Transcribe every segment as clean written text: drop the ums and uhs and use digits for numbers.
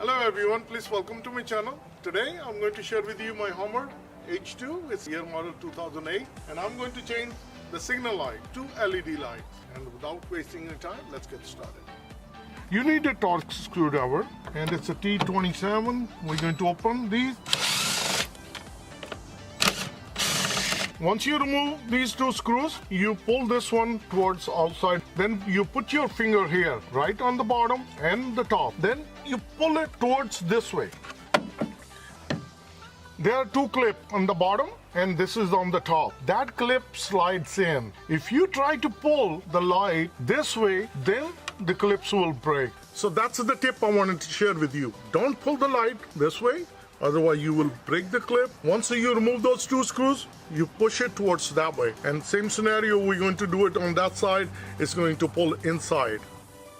Hello everyone, please welcome to my channel. Today I'm going to share with you my HUMMER H2. It's year model 2008 and I'm going to change the signal light to LED lights. And without wasting any time, let's get started. You need a torque screwdriver and it's a T27. We're going to open these. Once you remove these two screws, you pull this one towards outside. Then you put your finger here, right on the bottom and the top. Then you pull it towards this way. There are two clips on the bottom and this is on the top. That clip slides in. If you try to pull the light this way, then the clips will break. So that's the tip I wanted to share with you. Don't pull the light this way. Otherwise you will break the clip. Once you remove those two screws, you push it towards that way. And same scenario, we're going to do it on that side. It's going to pull inside.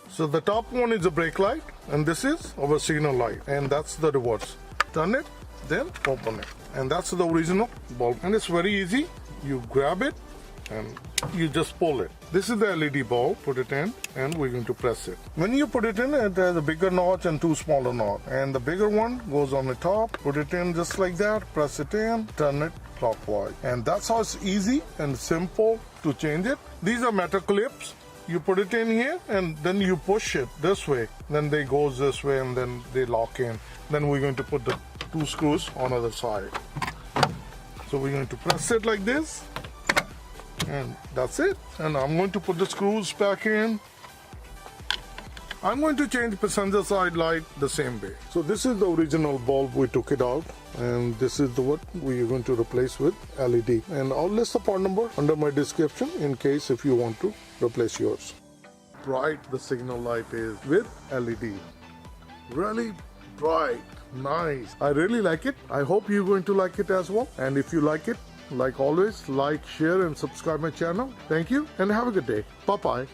So the top one is a brake light and this is our signal light and that's the reverse. Turn it, then open it. And that's the original bulb. And it's very easy. You grab it and you just pull it. This is the LED bulb, put it in and we're going to press it. When you put it in, it has a bigger notch and two smaller knots. And the bigger one goes on the top, put it in just like that, press it in, turn it clockwise. And that's how it's easy and simple to change it. These are metal clips. You put it in here and then you push it this way. Then they goes this way and then they lock in. Then we're going to put the two screws on the other side. So we're going to press it like this. And that's it. And I'm going to put the screws back in. I'm going to change passenger side light the same way. So this is the original bulb, we took it out. And this is the what we are going to replace with LED. And I'll list the part number under my description in case if you want to replace yours. Bright the signal light is with LED. Really bright, nice. I really like it. I hope you're going to like it as well. And if you like it, like always, like, share and subscribe my channel. Thank you and have a good day. Bye-bye.